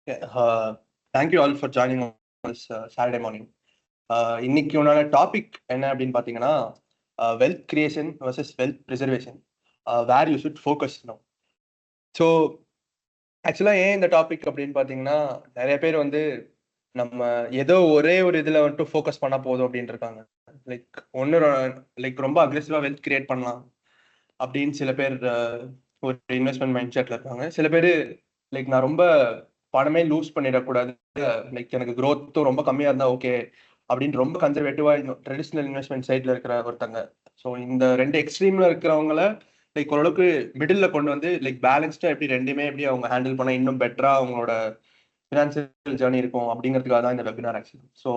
Yeah, thank you all for joining on this Saturday morning. இன்னைக்கு உன்னோட topic என்ன அப்படின்னு பார்த்தீங்கன்னா wealth creation versus wealth preservation, where you should focus no. So ஆக்சுவலாக ஏன் இந்த டாபிக் அப்படின்னு பார்த்தீங்கன்னா, நிறைய பேர் வந்து நம்ம ஏதோ ஒரே ஒரு இதில் வந்துட்டு ஃபோக்கஸ் பண்ணால் போதும் அப்படின்னு இருக்காங்க. லைக் லைக் ரொம்ப அக்ரெசிவாக வெல்த் கிரியேட் பண்ணலாம் அப்படின்னு சில பேர் ஒரு இன்வெஸ்ட்மெண்ட் மைண்ட் செட்டில் இருக்காங்க. சில பேர் லைக் நான் ரொம்ப பணமே லூஸ் பண்ணிடக்கூடாது, லைக் எனக்கு க்ரோத்தும் ரொம்ப கம்மியாக இருந்தால் ஓகே அப்படின்னு ரொம்ப கன்சர்வேட்டிவாக ட்ரெடிஷ்னல் இன்வெஸ்ட்மெண்ட் சைடில் இருக்கிற ஒருத்தங்க. ஸோ இந்த ரெண்டு எக்ஸ்ட்ரீமில் இருக்கிறவங்கள லைக் ஓரளவுக்கு மிடில் கொண்டு வந்து லைக் பேலன்ஸ்டாக எப்படி ரெண்டுமே எப்படி அவங்க ஹேண்டில் பண்ணால் இன்னும் பெட்டராக அவங்களோட ஃபினான்சியல் ஜேர்னி இருக்கும் அப்படிங்கிறதுக்காக தான் இந்த webinar actually. So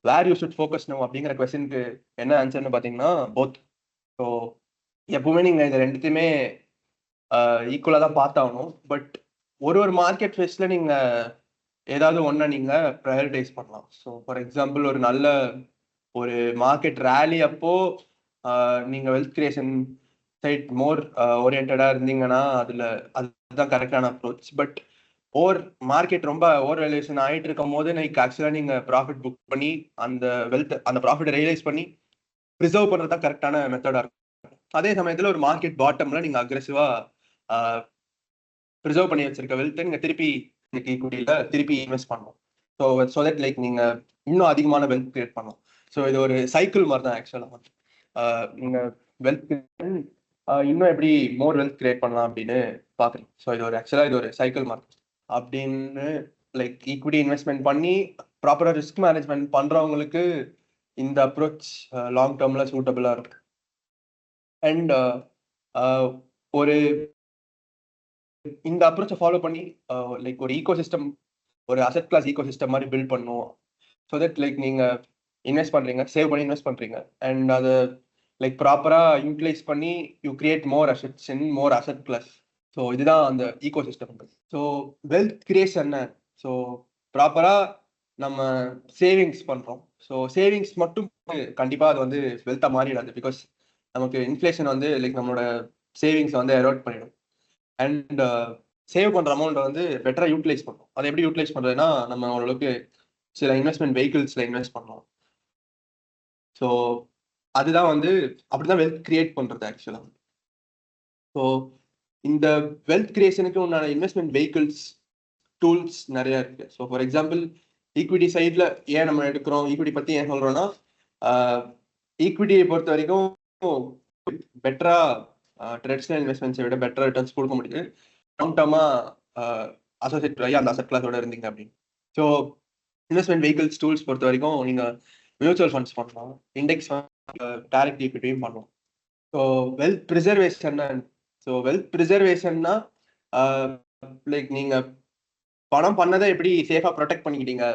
where you should focus no அப்படிங்கிற கொஸ்டினுக்கு என்ன ஆன்சர்னு பார்த்தீங்கன்னா போத். ஸோ எப்பவுமே நீங்கள் இந்த ரெண்டுத்தையுமே ஈக்குவலாக தான் பார்த்தாகணும். பட் ஒரு மார்க்கெட் ஃபேஸில் நீங்கள் ஏதாவது ஒன்றை நீங்கள் ப்ரையாரிட்டைஸ் பண்ணலாம். ஸோ ஃபார் எக்ஸாம்பிள் ஒரு நல்ல ஒரு மார்க்கெட் ரேலி அப்போ நீங்கள் வெல்த் கிரியேஷன் சைட் மோர் ஓரியன்டாக இருந்தீங்கன்னா அதுதான் கரெக்டான அப்ரோச். பட் மார்க்கெட் ரொம்ப ஓவர் வேல்யூஷன் ஆகிட்டு இருக்கும் போது ஆக்சுவலாக நீங்கள் ப்ராஃபிட் புக் பண்ணி அந்த ப்ராஃபிட்டை ரியலைஸ் பண்ணி ப்ரிசர்வ் பண்ணுறது தான் கரெக்டான மெத்தடாக இருக்கும். அதே சமயத்தில் ஒரு மார்க்கெட் பாட்டம்ல நீங்கள் அக்ரெசிவாக ப்ரிசர்வ் பண்ணி வச்சிருக்க வெல்த்தை நீங்கள் திருப்பி ஈக்விட்டியில திருப்பி இன்வெஸ்ட் பண்ணணும். ஸோ தட் லைக் நீங்கள் இன்னும் அதிகமான வெல்த் கிரியேட் பண்ணலாம். ஸோ இது ஒரு சைக்கிள் மாதிரி தான் ஆக்சுவலாக. நீங்கள் வெல்த் இன்னும் எப்படி மோர் வெல்த் கிரியேட் பண்ணலாம் அப்படின்னு பார்க்குறீங்க. ஸோ இது ஒரு சைக்கிள் மாதிரி அப்படின்னு லைக் ஈக்விட்டி இன்வெஸ்ட்மெண்ட் பண்ணி ப்ராப்பராக ரிஸ்க் மேனேஜ்மெண்ட் பண்ணுறவங்களுக்கு இந்த அப்ரோச் லாங் டேர்மில் சூட்டபிளாக இருக்கு. அண்ட் ஒரு இந்த அப்ரோச்சை ஃபாலோ பண்ணி லைக் ஒரு ஈகோசிஸ்டம், ஒரு அசெட் கிளாஸ் ஈகோசிஸ்டம் மாதிரி பில்ட் பண்ணுவோம். ஸோ தட் லைக் நீங்கள் இன்வெஸ்ட் பண்ணுறீங்க, சேவ் பண்ணி இன்வெஸ்ட் பண்ணுறீங்க, அண்ட் அதை லைக் ப்ராப்பராக யூட்டிலைஸ் பண்ணி you create more assets in more asset class. So இதுதான் அந்த ஈகோசிஸ்டம். ஸோ வெல்த் கிரியேஷன் என்ன? ஸோ ப்ராப்பராக நம்ம சேவிங்ஸ் பண்ணுறோம். ஸோ சேவிங்ஸ் மட்டும் கண்டிப்பாக அது வந்து வெல்த்தாக மாறிடாது. பிகாஸ் நமக்கு இன்ஃப்ளேஷன் வந்து லைக் நம்மளோட சேவிங்ஸை வந்து எரோட் பண்ணிடும். அண்ட் சேவ் பண்ணுற அமௌண்ட்டை வந்து பெட்டராக யூட்டிலைஸ் பண்ணுறோம். அதை எப்படி யூட்டிலைஸ் பண்ணுறதுன்னா, நம்ம ஓரளவுக்கு சில இன்வெஸ்ட்மெண்ட் வெஹிக்கிள்ஸில் இன்வெஸ்ட் பண்ணலாம். ஸோ அதுதான் வந்து அப்படிதான் வெல்த் கிரியேட் பண்ணுறது ஆக்சுவலாக. ஸோ இந்த வெல்த் கிரியேஷனுக்கு உண்டான இன்வெஸ்ட்மெண்ட் வெஹிக்கிள்ஸ் டூல்ஸ் நிறையா இருக்குது. ஸோ ஃபார் எக்ஸாம்பிள் ஈக்விட்டி சைடில் ஏன் நம்ம எடுக்கிறோம், ஈக்விட்டி பற்றி ஏன் சொல்கிறோன்னா, ஈக்விட்டியை பொறுத்த வரைக்கும் பெட்டராக ட்ரெடிஷ்னல் இன்வெஸ்ட்மெண்ட்ஸை விட பெட்டராக ரிட்டர்ன்ஸ் கொடுக்க முடியுது லாங் டேர்மாக அசோசியேட் ஆகி அந்த அசெட் கிளாஸோட இருந்தீங்க அப்படின்னு. ஸோ இன்வெஸ்ட்மெண்ட் வெஹிக்கிள்ஸ் டூல்ஸ் பொறுத்த வரைக்கும் நீங்கள் மியூச்சுவல் ஃபண்ட்ஸ் பண்ணலாம், இண்டெக்ஸ் டைரக்ட் ஈக்விட்டியும் பண்ணலாம். So wealth preservation. So wealth ப்ரிசர்வேஷன்னா லைக் நீங்கள் பணம் பண்ணதை எப்படி சேஃபாக ப்ரொடெக்ட் பண்ணிக்கிட்டீங்க,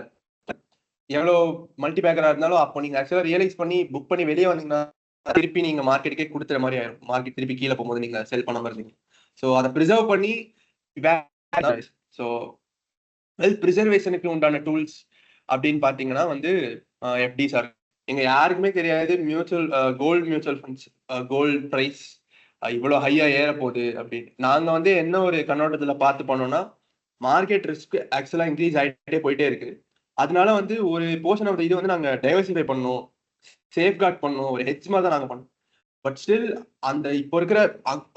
எவ்வளோ மல்டி பேக்கராக இருந்தாலும் அப்போ நீங்கள் ஆக்சுவலாக ரியலைஸ் பண்ணி புக் பண்ணி வெளியே வந்தீங்கன்னா திருப்பி நீங்கள் மார்க்கெட்டுக்கே கொடுத்துற மாதிரி ஆயிடும். மார்க்கெட் திருப்பி கீழே போகும்போது நீங்கள் செல் பண்ண மாதிரி இருந்தீங்க. ஸோ அதை ப்ரிசர்வ் பண்ணி ஸோ வெல்த் ப்ரிசர்வேஷனுக்கு உண்டான டூல்ஸ் அப்படின்னு பார்த்தீங்கன்னா வந்து எஃப்டி சார். எங்கள் யாருக்குமே தெரியாது gold mutual funds gold price இவ்வளோ ஹையாக ஏற போகுது அப்படின்னு. நாங்கள் வந்து என்ன ஒரு கண்ணோட்டத்தில் பார்த்து பண்ணோம்னா, மார்க்கெட் ரிஸ்க் ஆக்சுவலாக இன்க்ரீஸ் ஆகிட்டே போயிட்டே இருக்கு. அதனால வந்து ஒரு போர்ஷன் ஆஃப் இது வந்து நாங்கள் டைவர்சிஃபை பண்ணோம், சேஃப்கார்ட் பண்ணோம், ஒரு ஹெட்ஜ் மாதிரி தான் நாங்கள் பண்ணோம். பட் ஸ்டில் அந்த இப்போ இருக்கிற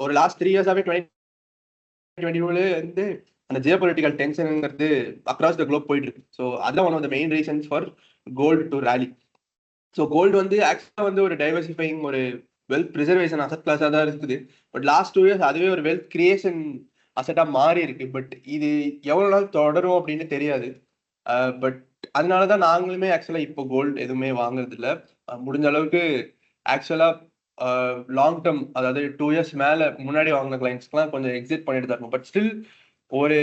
ஒரு லாஸ்ட் 3 இயர்ஸாகவே 2022 வந்து அந்த ஜியோ பொலிட்டிக்கல் டென்ஷனுங்கிறது அக்ராஸ் த குளோப் போயிட்டு இருக்கு. ஸோ அதுதான் one of the main reasons for gold to rally. So gold வந்து ஆக்சுவலாக வந்து ஒரு டைவர்சிஃபைங் ஒரு வெல்த் ப்ரிசர்வேஷன் அசெட் கிளாஸாக தான் இருக்குது. பட் லாஸ்ட் 2 இயர்ஸ் அதுவே ஒரு வெல்த் கிரியேஷன் அசெட்டாக மாறி இருக்கு. பட் இது எவ்வளோ நாள் தொடரும் அப்படின்னு தெரியாது. பட் அதனால தான் நாங்களுமே ஆக்சுவலாக இப்போ கோல்டு எதுவுமே வாங்குறது இல்லை. முடிஞ்ச அளவுக்கு ஆக்சுவலாக லாங் டேர்ம், அதாவது 2 இயர்ஸ் மேலே முன்னாடி வாங்கின கிளைண்ட்ஸ்க்குலாம் கொஞ்சம் எக்ஸிட் பண்ணிட்டு தான் இருக்கும். பட் ஸ்டில் ஒரு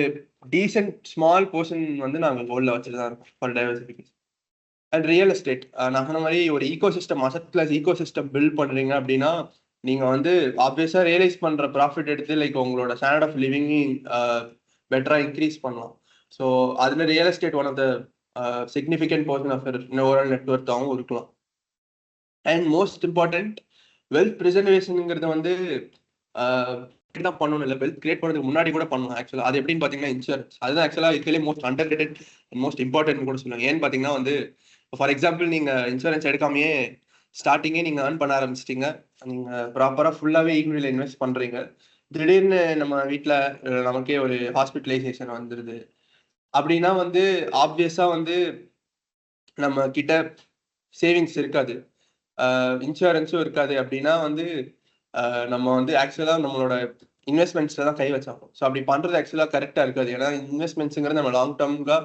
டீசென்ட் ஸ்மால் போர்ஷன் வந்து நாங்கள் கோல்டில் வச்சுட்டு தான் இருக்கோம் for diversification. And real estate நான் சொன்ன மாதிரி ஒரு ecosystem, asset class ecosystem build பண்ணுறீங்க அப்படின்னா நீங்கள் வந்து ஆப்வியஸாக ரியலைஸ் பண்ணுற ப்ராஃபிட் எடுத்து லைக் உங்களோட ஸ்டாண்டர்ட் ஆஃப் லிவிங் பெட்டராக இன்க்ரீஸ் பண்ணலாம். ஸோ அதில் real estate one of the significant portion of overall நெட்ஒர்த்தாகவும் இருக்கலாம். அண்ட் மோஸ்ட் இம்பார்ட்டன்ட் வெல்த் ப்ரிசர்வேஷனுங்கிறது வந்து தான் பண்ணணும் இல்லை, வெல்த் கிரியேட் பண்ணுறதுக்கு முன்னாடி கூட பண்ணணும் ஆக்சுவலாக. அது எப்படின்னு பார்த்தீங்கன்னா இன்சூரன்ஸ். அதுதான் ஆக்சுவலாக இதுலேயே most under rated and most important கூட சொல்லுவாங்க. ஏன்னு பார்த்தீங்கன்னா வந்து ஃபார் எக்ஸாம்பிள் நீங்கள் இன்சூரன்ஸ் எடுக்காமையே ஸ்டார்டிங்கே நீங்கள் ஏர்ன் பண்ண ஆரம்பிச்சிட்டீங்க, நீங்கள் ப்ராப்பராக ஃபுல்லாகவே ஈக்விட்டியில் இன்வெஸ்ட் பண்ணுறீங்க, திடீர்னு நம்ம வீட்டில் நமக்கே ஒரு ஹாஸ்பிட்டலைசேஷன் வந்துடுது அப்படின்னா வந்து ஆப்வியஸாக வந்து நம்ம கிட்ட சேவிங்ஸ் இருக்காது, இன்சூரன்ஸும் இருக்காது. அப்படின்னா வந்து நம்ம வந்து ஆக்சுவலாக நம்மளோட இன்வெஸ்ட்மெண்ட்ஸில் தான் கை வச்சாகும். ஸோ அப்படி பண்ணுறது ஆக்சுவலாக கரெக்டாக இருக்காது. ஏன்னா இன்வெஸ்ட்மெண்ட்ஸுங்கிறது நம்ம லாங் டேர்முக்காக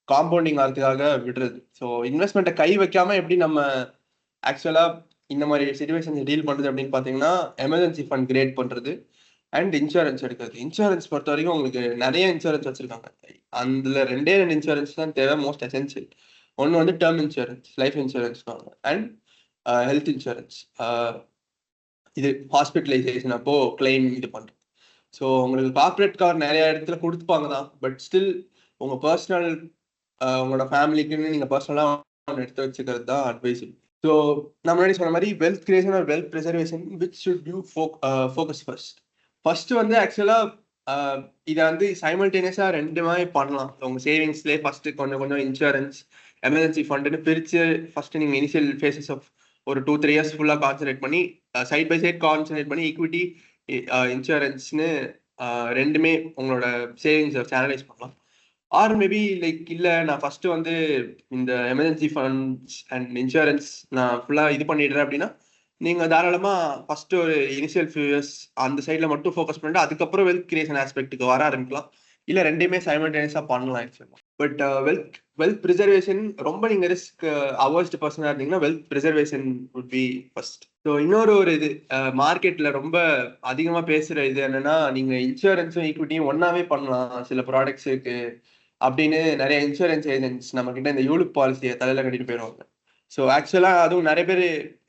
காம்பவுண்டிங் ஆகிறதுக்காக விடுறது. ஸோ இன்வெஸ்ட்மெண்ட்டை கை வைக்காம எப்படி நம்ம ஆக்சுவலாக இந்த மாதிரி சுச்சுவேஷன்ஸ் டீல் பண்ணுறது அப்படின்னு பார்த்தீங்கன்னா எமர்ஜென்சி ஃபண்ட் கிரியேட் பண்ணுறது அண்ட் இன்சூரன்ஸ் எடுக்கிறது. இன்சூரன்ஸ் பொறுத்த வரைக்கும் உங்களுக்கு நிறைய இன்சூரன்ஸ் வச்சுருக்காங்க. அதில் 2 இன்சூரன்ஸ் தான் தேவை, மோஸ்ட் எசென்சியல். ஒன்று வந்து term insurance, life insurance and health insurance. இது ஹாஸ்பிட்டலைசேஷன் அப்போ கிளைம் இது பண்ணுறது. ஸோ உங்களுக்கு கார்பரேட் கவர் நிறைய இடத்துல கொடுத்துப்பாங்க தான், பட் ஸ்டில் உங்கள் பர்சனல் உங்களோட ஃபேமிலிக்குன்னு நீங்கள் பர்சனலாக எடுத்து வச்சுக்கிறது தான் அட்வைசபிள். ஸோ நான் முன்னாடி சொன்ன மாதிரி wealth creation or wealth preservation which should you focus first வந்து ஆக்சுவலாக இதை வந்து சைமல்டேனியஸாக 2 மாதிரி பண்ணலாம். உங்கள் சேவிங்ஸ்லேயே ஃபர்ஸ்ட் கொஞ்சம் கொஞ்சம் இன்சூரன்ஸ் எமர்ஜென்சி ஃபண்டுன்னு பிரித்து ஃபர்ஸ்ட் நீங்கள் இனிஷியல் ஃபேஸஸ் ஆஃப் ஒரு 2-3 இயர்ஸ் ஃபுல்லாக கான்சன்ட்ரேட் பண்ணி சைட் பை சைட் கான்சன்ட்ரேட் பண்ணி ஈக்விட்டி இன்சூரன்ஸ்னு 2மே உங்களோட சேவிங்ஸை சேனலைஸ் பண்ணலாம். ஆர் மேபி லைக் இல்லை நான் ஃபர்ஸ்ட் வந்து இந்த எமர்ஜென்சி ஃபண்ட்ஸ் அண்ட் இன்சூரன்ஸ் நான் ஃபுல்லாக இது பண்ணிடுறேன் அப்படின்னா நீங்கள் தாராளமாக ஃபர்ஸ்ட் ஒரு இனிஷியல் ஃபியூ இயர்ஸ் அந்த சைடில் மட்டும் ஃபோக்கஸ் பண்ணிட்டு அதுக்கப்புறம் வெல்த் கிரியேஷன் ஆஸ்பெக்ட்டுக்கு வர ஆரம்பிக்கலாம். இல்லை 2மே சைமல்டேனியஸாக பண்ணலாம் ஆக்சுவலாக. பட் வெல்த் ப்ரிசர்வேஷன் ரொம்ப நீங்கள் ரிஸ்க் அவர்ஸ்ட் பர்சனாக இருந்தீங்கன்னா wealth preservation would be first. So இன்னொரு இது மார்க்கெட்டில் ரொம்ப அதிகமாக பேசுகிற இது என்னன்னா நீங்கள் இன்சூரன்ஸும் ஈக்விட்டியும் ஒன்றாவே பண்ணலாம் சில ப்ராடக்ட்ஸ் இருக்கு அப்படின்னு நிறைய இன்சூரன்ஸ் ஏஜென்ட்ஸ் நம்ம கிட்ட இந்த யூலிப் பாலிசியை தலையில் கட்டிட்டு போயிடுவாங்க. ஸோ ஆக்சுவலாக அதுவும் நிறைய பேர்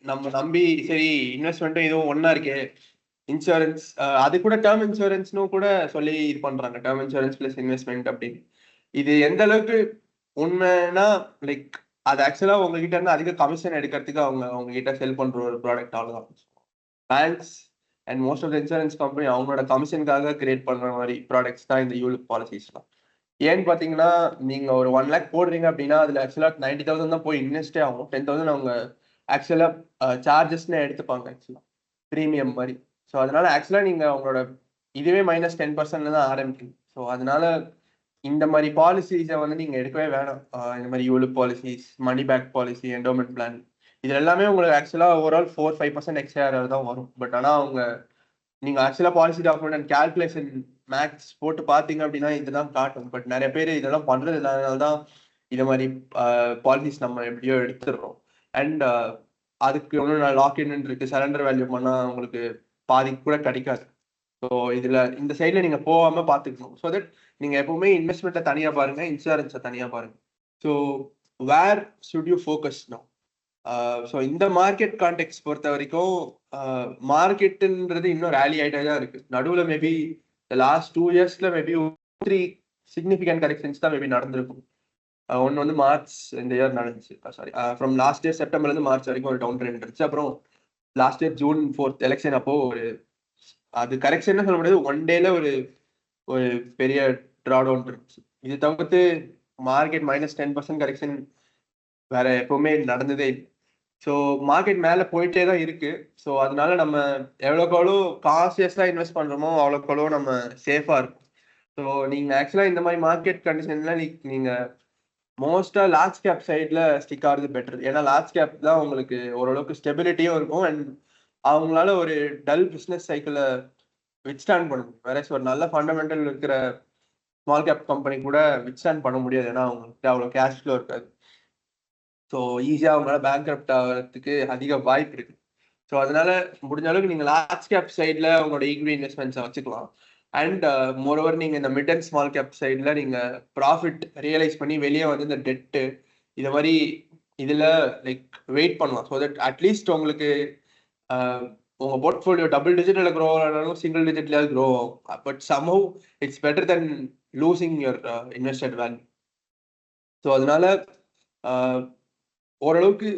நம்ம நம்பி சரி இன்வெஸ்ட்மெண்ட்டும் இதுவும் ஒன்றா இருக்கே இன்சூரன்ஸ், அது கூட டேர்ம் இன்சூரன்ஸ்னு கூட சொல்லி இது பண்றாங்க, டேர்ம் இன்சூரன்ஸ் பிளஸ் இன்வெஸ்ட்மெண்ட் அப்படின்னு. இது எந்த அளவுக்கு உண்மைன்னா லைக் அது ஆக்சுவலா உங்ககிட்ட இருந்து அதிக கமிஷன் எடுக்கிறதுக்கு அவங்க கிட்ட செல் பண்ற ஒரு ப்ராடக்ட் அவ்வளவுதான். Banks and most of the insurance company அவங்களோட கமிஷனுக்காக கிரியேட் பண்ற மாதிரி ப்ராடக்ட்ஸ் தான் இந்த யூலிப் பாலிசிஸ்லாம். ஏன்னு பாத்தீங்கன்னா நீங்க ஒரு 1 lakh போடுறீங்க அப்படின்னா அதுல ஆக்சுவலா 90,000 தான் போய் இன்வெஸ்டே ஆகும். 10,000 அவங்க ஆக்சுவலா சார்ஜஸ்ன்னு எடுத்துப்பாங்க ஆக்சுவலா ப்ரீமியம் மாதிரி. ஸோ அதனால ஆக்சுவலாக நீங்கள் உங்களோட இதுவே -10% தான் ஆரம்பிக்குது. ஸோ அதனால இந்த மாதிரி பாலிசிஸை வந்து நீங்கள் எடுக்கவே வேணாம். இந்த மாதிரி ULIP policies, money back policy, endowment plan, இது எல்லாமே உங்களுக்கு ஆக்சுவலாக ஓவரால் 4-5% எக்ஸ்ட்ரா தான் வரும். பட் ஆனால் நீங்கள் ஆக்சுவலாக policy document and calculation max போட்டு பார்த்தீங்க அப்படின்னா இதுதான் காட்டும். பட் நிறைய பேர் இதெல்லாம் பண்ணுறது இல்லாதனால தான் இது மாதிரி பாலிசிஸ் நம்ம எப்படியோ எடுத்துடுறோம். அண்ட் அதுக்கு ஒன்றும் லாக்இன் இருக்கு, சரண்டர் வேல்யூ பண்ணால் உங்களுக்கு பாதி கூட கிடைக்காது. ஸோ இதுல இந்த சைட்ல நீங்க போகாம பாத்துக்கணும். ஸோ தட் நீங்க எப்பவுமே இன்வெஸ்ட்மெண்ட்டை தனியா பாருங்க, இன்சூரன்ஸை தனியா பாருங்க. So where should you focus no? So இந்த மார்க்கெட் கான்டெக்ட் பொறுத்த வரைக்கும் மார்க்கெட்டுன்றது இன்னும் ரேலி ஆகிட்டே தான் இருக்கு. நடுவில் மேபி லாஸ்ட் 2 இயர்ஸ்ல மேபி 3 சிக்னிஃபிகன்ட் கரெக்ஷன்ஸ் தான் மேபி நடந்திருக்கும். ஒன்று வந்து மார்ச் இந்த இயர் நடந்துச்சு, சாரி ஃப்ரம் லாஸ்ட் இயர் செப்டம்பர்லேருந்து மார்ச் வரைக்கும் ஒரு டவுன் ட்ரெண்ட் இருந்துச்சு. அப்புறம் last year June 4th election அப்போ ஒரு அது கரெக்ஷன் சொல்ல முடியாது, 1 டேல ஒரு ஒரு பெரிய ட்ராடவுன் இருந்துச்சு. இது தவிர்த்து மார்க்கெட் -10% கரெக்ஷன் வேற எப்பவுமே நடந்ததே இல்லை. ஸோ மார்க்கெட் மேலே போயிட்டே தான் இருக்கு. ஸோ அதனால நம்ம எவ்வளோக்கு எவ்வளோ கான்சியஸா இன்வெஸ்ட் பண்றோமோ அவ்வளோக்கு எவ்வளோ நம்ம சேஃபா இருக்கும். ஸோ நீங்க ஆக்சுவலா இந்த மாதிரி மார்க்கெட் கண்டிஷன்ல நீங்க மோஸ்டா லார்ஜ் கேப் சைட்ல ஸ்டிக் ஆகுறது பெட்டர். ஏன்னா லார்ஜ் கேப் தான் உங்களுக்கு ஓரளவுக்கு ஸ்டெபிலிட்டியும் இருக்கும் அண்ட் அவங்களால ஒரு டல் பிஸ்னஸ் சைக்கிளை வித்ஸ்டாண்ட் பண்ண முடியும். வேற ஒரு நல்ல ஃபண்டமெண்டல் இருக்கிற ஸ்மால் கேப் கம்பெனி கூட வித்ஸ்டாண்ட் பண்ண முடியாது. ஏன்னா அவங்களுக்கு அவ்வளோ கேஷ் ஃப்ளோ இருக்காது. ஸோ ஈஸியாக அவங்களால பேங்க்ரப்ட் ஆகிறதுக்கு அதிக வாய்ப்பு இருக்கு. ஸோ அதனால முடிஞ்ச அளவுக்கு நீங்கள் லார்ஜ் கேப் சைடில் உங்களோட ஈக்விட்டி இன்வெஸ்ட்மெண்ட்ஸை வச்சுக்கலாம். அண்ட் மோரோவர் நீங்கள் இந்த மிட் அண்ட் ஸ்மால் கேப் சைடில் நீங்கள் ப்ராஃபிட் ரியலைஸ் பண்ணி வெளியே வந்து இந்த டெட்டு இது மாதிரி இதில் லைக் வெயிட் பண்ணலாம். ஸோ தட் அட்லீஸ்ட் உங்களுக்கு உங்க போர்ட்ஃபோலியோ டபுள் டிஜிட்ல க்ரோ ஆனாலும் சிங்கிள் டிஜிட்ல க்ரோ ஆகும். But somehow it's better than losing your invested value. So அதனால ஓரளவுக்கு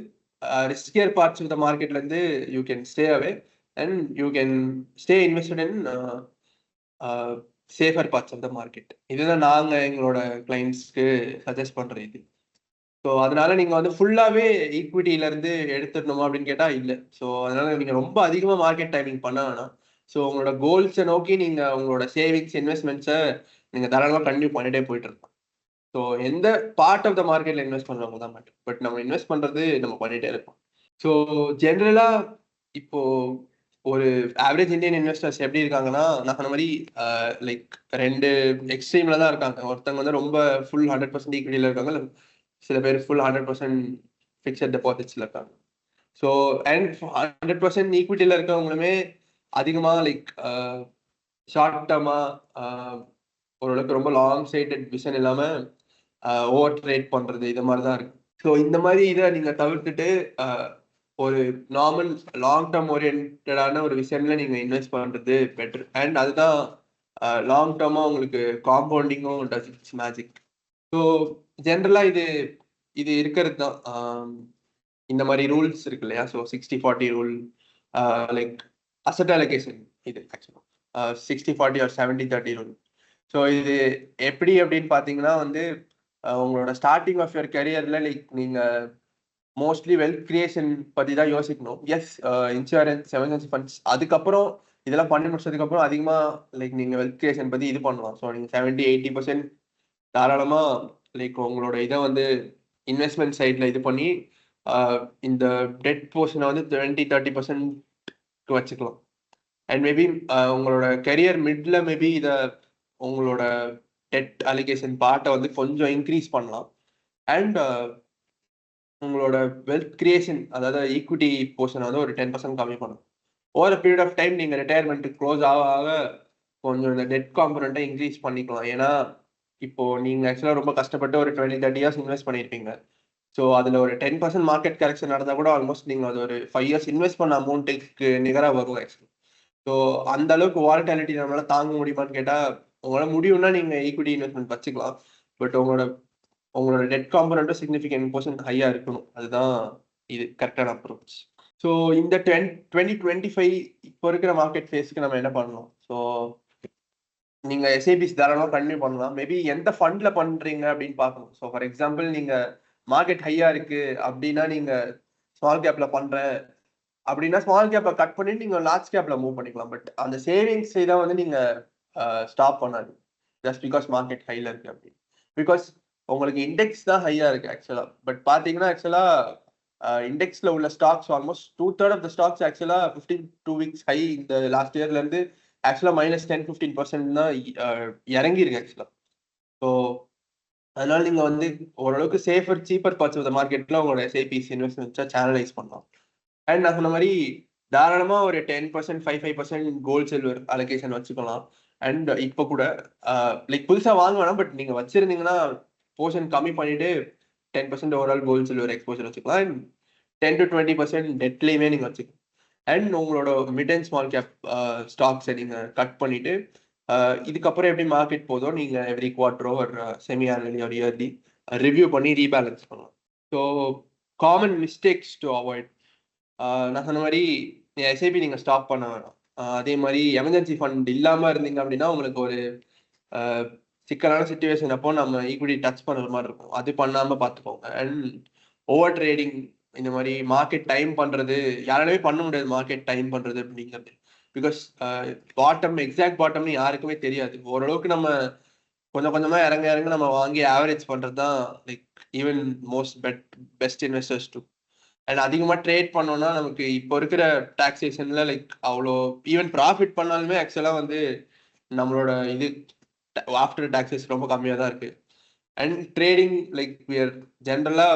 ரிஸ்கியர் பார்ட்ஸ் ஆஃப் த மார்க்கெட்ல இருந்து you can stay away and you can stay invested in safer parts of the market. இதுதான் நாங்கள் எங்களோட கிளைண்ட்ஸ்க்கு suggest பண்ணுற இது. ஸோ அதனால நீங்கள் வந்து ஃபுல்லாகவே ஈக்விட்டியிலேருந்து எடுத்துடணுமா அப்படின்னு கேட்டால் இல்லை. ஸோ அதனால நீங்கள் ரொம்ப அதிகமாக மார்க்கெட் டைமிங் பண்ண வேணாம். ஸோ உங்களோட கோல்ஸை நோக்கி நீங்கள் உங்களோட சேவிங்ஸ் இன்வெஸ்ட்மெண்ட்ஸை நீங்கள் தாராளமாக கண்டினியூ பண்ணிட்டே போயிட்டு இருக்கோம். ஸோ எந்த பார்ட் ஆஃப் த மார்க்கெட்டில் இன்வெஸ்ட் பண்ணுறவங்க தான் மாட்டோம், பட் நம்ம இன்வெஸ்ட் பண்ணுறது நம்ம பண்ணிகிட்டே இருக்கோம். ஸோ ஜென்ரலாக இப்போ ஒரு ஆவரேஜ் இந்தியன் இன்வெஸ்டர்ஸ் எப்படி இருக்காங்கன்னா, நான் சொன்ன மாதிரி லைக் ரெண்டு எக்ஸ்ட்ரீம்ல தான் இருக்காங்க. ஒருத்தவங்க வந்து ரொம்ப ஃபுல் 100% ஈக்விட்டியில் இருக்காங்க, சில பேர் ஃபுல் 100% ஃபிக்ஸட் டெபாசிட்ஸ்ல இருக்காங்க. ஸோ அண்ட் 100% ஈக்விட்டியில் இருக்கவங்களுமே அதிகமாக லைக் ஷார்ட் டேர்மாக ஓரளவுக்கு ரொம்ப லாங் சைடட் விஷன் இல்லாமல் ஓவர் ட்ரேட் பண்ணுறது இது மாதிரி தான் இருக்கு. ஸோ இந்த மாதிரி இதை நீங்கள் தவிர்த்துட்டு ஒரு நார்மல் லாங் டேர்ம் ஓரியன்டான ஒரு விஷயம்ல நீங்க இன்வெஸ்ட் பண்றது பெட்டர். அண்ட் அதுதான் லாங் டேர்மா உங்களுக்கு காம்பவுண்டிங்கும் டஸ் இட்ஸ் மேஜிக். ஸோ ஜென்ரலா இது இது இருக்கிறது தான். இந்த மாதிரி ரூல்ஸ் இருக்கு இல்லையா? So 60-40 rule, like asset allocation, இது ஆக்சுவலா 60-40 ஆர் 70-30 ரூல். ஸோ இது எப்படி அப்படின்னு பார்த்தீங்கன்னா வந்து உங்களோட ஸ்டார்டிங் ஆஃப் யுவர் கரியர்ல லைக் நீங்க மோஸ்ட்லி வெல்த் கிரியேஷன் பத்தி தான் யோசிக்கணும். எஸ், இன்சூரன்ஸ், எமர்ஜென்சி ஃபண்ட்ஸ், அதுக்கப்புறம் இதெல்லாம் பண்ணி முடிச்சதுக்கப்புறம் அதிகமாக லைக் நீங்கள் வெல்த் கிரியேஷன் பற்றி இது பண்ணலாம். ஸோ நீங்கள் 70-80% தாராளமாக லைக் உங்களோட இதை வந்து இன்வெஸ்ட்மெண்ட் சைடில் இது பண்ணி இந்த டெட் போர்ஷனை வந்து 20-30% வச்சுக்கலாம். அண்ட் மேபி உங்களோட கெரியர் மிட்ல மேபி இதை உங்களோட டெட் அலிகேஷன் பார்ட்டை வந்து கொஞ்சம் இன்க்ரீஸ் பண்ணலாம். அண்ட் உங்களோட வெல்த் கிரியேஷன், அதாவது ஈக்விட்டி போர்ஷனை வந்து ஒரு 10% கம்மி பண்ணணும். ஓவர் பீரியட் ஆஃப் டைம் நீங்கள் ரிட்டையர்மெண்ட் க்ளோஸ் ஆக கொஞ்சம் இந்த டெட் காம்பனண்ட்டை இன்க்ரீஸ் பண்ணிக்கலாம். ஏன்னா இப்போ நீங்கள் ஆக்சுவலாக ரொம்ப கஷ்டப்பட்டு ஒரு 20-30 இயர்ஸ் இன்வெஸ்ட் பண்ணியிருப்பீங்க. ஸோ அதில் ஒரு 10% மார்க்கெட் கரெக்ஷன் நடந்தால் கூட ஆல்மோஸ்ட் நீங்கள் அது ஒரு 5 இயர்ஸ் இன்வெஸ்ட் பண்ண அமௌண்ட்டுக்கு நிகராக வரும் ஆக்சுவலி. ஸோ அந்த அளவுக்கு வாலட்டிலிட்டி நம்மளால தாங்க முடியுமான்னு கேட்டால் உங்களால் முடியும்னா நீங்கள் ஈக்விட்டி இன்வெஸ்ட்மெண்ட் வச்சுக்கலாம். பட் உங்களோட டெட் காம்பனண்ட்டும் சிக்னிஃபிகன்ட் % ஹையா இருக்கணும். அதுதான் இது கரெக்டான அப்ரோச். ஸோ இந்த 2025 இப்போ இருக்கிற மார்க்கெட் ஃபேஸ்க்கு நம்ம என்ன பண்ணலாம்? ஸோ நீங்க எஸ்ஐபிஸ் தாராளமாக கண்டினியூ பண்ணலாம். மேபி எந்த ஃபண்ட்ல பண்றீங்க அப்படின்னு பார்க்கணும். ஸோ ஃபார் எக்ஸாம்பிள் நீங்க மார்க்கெட் ஹையா இருக்கு அப்படின்னா நீங்க ஸ்மால் கேப்ல பண்றேன் அப்படின்னா ஸ்மால் கேப்பை கட் பண்ணிட்டு நீங்க லார்ஜ் கேப்ல மூவ் பண்ணிக்கலாம். பட் அந்த சேவிங்ஸ் இதை வந்து நீங்க ஸ்டாப் பண்ணாது ஜஸ்ட் பிகாஸ் மார்க்கெட் ஹைல இருக்கு அப்படின்னு. பிகாஸ் உங்களுக்கு இண்டெக்ஸ் தான் ஹையா இருக்கு ஆக்சுவலா. பட் பாத்தீங்கன்னா ஆக்சுவலா இண்டெக்ஸ்ல உள்ள stocks almost 2/3 of the stocks actually 15-2 weeks high இந்த லாஸ்ட் இயர்ல இருந்து ஆக்சுவலா -10-15% தான் இறங்கி இருக்கு ஆக்சுவலா. ஸோ அதனால நீங்க வந்து ஓரளவுக்கு safer cheaper parts of the மார்க்கெட்ல உங்களோட எஸ்ஐபிஸ் இன்வெஸ்ட்மெண்ட்ஸை சேனலைஸ் பண்ணலாம். அண்ட் நான் சொன்ன மாதிரி தாராளமா ஒரு 10%, 5% கோல்ட் சில்வர் அலோகேஷன் வச்சுக்கலாம். அண்ட் இப்போ கூட லைக் புதுசா வாங்க வேணாம், பட் நீங்க வச்சிருந்தீங்கன்னா போர்ஷன் கம்மி பண்ணிட்டு 10% ஓவரால் கோல்ட் சில்வர் எக்ஸ்போசர் வச்சுக்கலாம். அண்ட் 10-20% டெட்லையுமே நீங்க வச்சுக்கலாம். அண்ட் உங்களோட மிட் அண்ட் ஸ்மால் கேப் ஸ்டாக்ஸை நீங்க கட் பண்ணிட்டு இதுக்கப்புறம் எப்படி மார்க்கெட் போதோ நீங்க எவ்ரி குவார்டரோ ஒரு செமி ஆனுவலி ஒரு இயர்லி ரிவ்யூ பண்ணி ரீபேலன்ஸ் பண்ணலாம். So common mistakes to avoid, நான் சொன்ன மாதிரி எஸ்ஐபி நீங்க ஸ்டாப் பண்ண வேணாம். அதே மாதிரி எமர்ஜென்சி ஃபண்ட் இல்லாம இருந்தீங்க அப்படின்னா உங்களுக்கு ஒரு சிக்கலான சுச்சுவேஷன் அப்போ நம்ம ஈக்விட்டி டச் பண்ணுற மாதிரி இருக்கும். அது பண்ணாம பார்த்துக்கோங்க. அண்ட் ஓவர் ட்ரேடிங், இந்த மாதிரி மார்க்கெட் டைம் பண்றது யாராலுமே பண்ண முடியாது. மார்க்கெட் டைம் பண்றது அப்படிங்கிறது பிகாஸ் பாட்டம், எக்ஸாக்ட் பாட்டம்னு யாருக்குமே தெரியாது. ஓரளவுக்கு நம்ம கொஞ்சம் கொஞ்சமா இறங்க இறங்க நம்ம வாங்கி ஆவரேஜ் பண்றது தான் like even most best investors do. And அதிகமா ட்ரேட் பண்ணோம்னா நமக்கு இப்போ இருக்கிற டாக்ஸேஷன்ல லைக் அவ்வளோ ஈவன் ப்ராஃபிட் பண்ணாலுமே ஆக்சுவலா வந்து நம்மளோட இது ஆஃப்டர் டாக்ஸஸ் ரொம்ப கம்மியாக தான் இருக்கு. அண்ட் ட்ரேடிங் லைக் வியர் ஜென்ரலா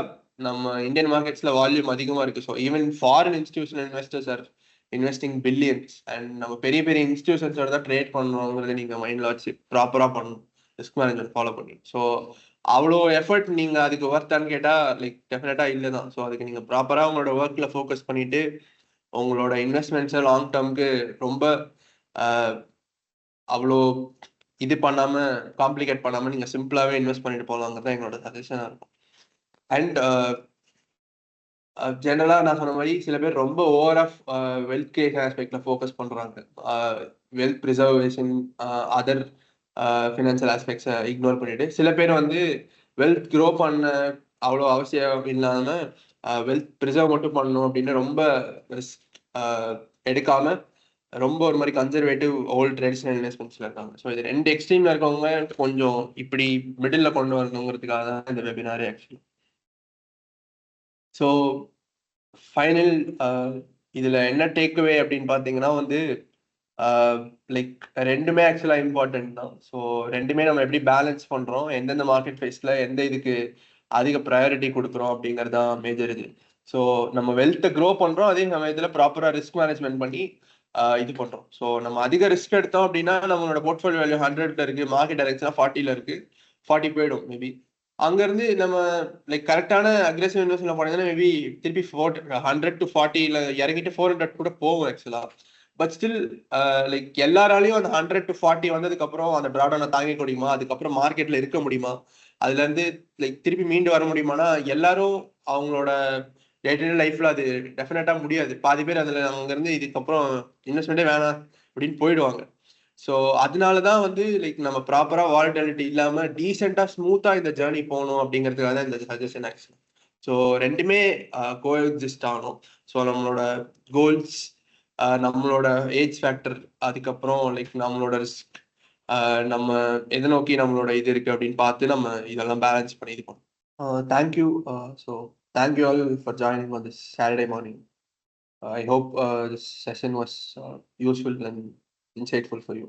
நம்ம இந்தியன் மார்க்கெட்ஸ்ல வால்யூம் அதிகமா இருக்கு. So even foreign institutional investors are investing billions. And நம்ம பெரிய பெரிய இன்ஸ்டிடியூஷன்ஸோட தான் ட்ரேட் பண்ணுவோங்கிறத நீங்க மைண்ட்ல வச்சு ப்ராப்பரா பண்ணணும், ரிஸ்க் மேனேஜ்மெண்ட் ஃபாலோ பண்ணி. ஸோ அவ்வளோ எஃபர்ட் நீங்க அதுக்கு ஒர்த்தான்னு கேட்டா லைக் டெஃபினட்டா இல்லை தான். ஸோ அதுக்கு நீங்க ப்ராப்பரா உங்களோட ஒர்க்ல ஃபோக்கஸ் பண்ணிட்டு உங்களோட இன்வெஸ்ட்மெண்ட்ஸை லாங் டேர்முக்கு ரொம்ப அவ்வளோ இது பண்ணாம காம்ப்ளிகேட் பண்ணாம நீங்க சிம்பிளாவே இன்வெஸ்ட் பண்ணிட்டு போகலாங்கிறது எங்களோட சஜஷனா இருக்கும். அண்ட் ஜெனரலா நான் சொன்ன மாதிரி சில பேர் ரொம்ப ஓவர் ஆஃப் வெல்த் கிரியேஷன் ஆஸ்பெக்ட்ல ஃபோக்கஸ் பண்றாங்க. வெல்த் ப்ரிசர்வேஷன், அதர் ஃபினான்சியல் ஆஸ்பெக்ட்ஸை இக்னோர் பண்ணிட்டு, சில பேர் வந்து வெல்த் க்ரோ பண்ண அவ்வளோ அவசியம் இல்லாம வெல்த் ப்ரிசர்வ் மட்டும் பண்ணணும் அப்படின்னு ரொம்ப ரிஸ்க் எடுக்காம ரொம்ப ஒரு மாதிரி கன்சர்வேட்டிவ் ஓல்ட் ட்ரெடிஷனல் இன்வெஸ்ட்மெண்ட்ஸ்ல இருக்காங்க. ஸோ இது ரெண்டு எக்ஸ்ட்ரீம்ல இருக்கவங்க கொஞ்சம் இப்படி மிடில் கொண்டு வரணுங்கிறதுக்காக தான் இந்த வெபினாரே ஆக்சுவலி. ஸோ ஃபைனல் இதுல என்ன டேக்அவே அப்படின்னு பார்த்தீங்கன்னா வந்து லைக் ரெண்டுமே ஆக்சுவலாக இம்பார்ட்டன்ட் தான். ஸோ ரெண்டுமே நம்ம எப்படி பேலன்ஸ் பண்ணுறோம், எந்தெந்த மார்க்கெட் ஃபேஸில் எந்த இதுக்கு அதிக ப்ரையாரிட்டி கொடுக்குறோம் அப்படிங்கிறது தான் மேஜர் இது. ஸோ நம்ம வெல்த்தை க்ரோ பண்ணுறோம், அதே சமயத்தில் ப்ராப்பராக ரிஸ்க் மேனேஜ்மெண்ட் பண்ணி இது பண்ணுறோம். ஸோ நம்ம அதிக ரிஸ்க் எடுத்தோம் அப்படின்னா நம்மளோட போர்ட்ஃபோலியோ வேல்யூ 100ல இருக்குது, மார்க்கெட் டைரக்ஷனாக 40ல இருக்குது, 40 போயிடும் மேபி. அங்கேருந்து நம்ம லைக் கரெக்டான அக்ரெசிவ் இன்வெஸ்ட்மெண்ட் பண்ணீங்கன்னா மேபி திருப்பி 100 to 40ல இறங்கிட்டு 400 கூட போகும் ஆக்சுவலாக. பட் ஸ்டில் லைக் எல்லாராலையும் அந்த 100 to 40 வந்ததுக்கு அப்புறம் அந்த ட்ராடவுனை தாங்கிக்க முடியுமா, அதுக்கப்புறம் மார்க்கெட்ல இருக்க முடியுமா, அதுல இருந்து லைக் திருப்பி மீண்டு வர முடியுமானா எல்லாரும் அவங்களோட டே டு டே லைஃப்ல அது டெஃபினட்டா முடியாது. பாதி பேர் அதுல அங்க இருந்து இதுக்கப்புறம் இன்வெஸ்ட்மெண்ட்டே வேணாம் அப்படின்னு போயிடுவாங்க. ஸோ அதனாலதான் வந்து லைக் நம்ம ப்ராப்பரா வாலட்டிலிட்டி இல்லாம டீசெண்டா ஸ்மூத்தா இந்த ஜேர்னி போகணும் அப்படிங்கிறதுக்காக தான் இந்த சஜஷன் ஆக்சுவலி. ஸோ ரெண்டுமே கோஎக்ஸிஸ்ட் ஆகணும். ஸோ நம்மளோட கோல்ஸ், நம்மளோட ஏஜ் ஃபேக்டர், அதுக்கப்புறம் லைக் நம்மளோட ரிஸ்க், நம்ம எதை நோக்கி நம்மளோட இது இருக்கு அப்படின்னு பார்த்து நம்ம இதெல்லாம் பேலன்ஸ் பண்ணி இது பண்ணோம். Thank you. So thank you all for joining on this Saturday morning. I hope this session was useful and insightful for you.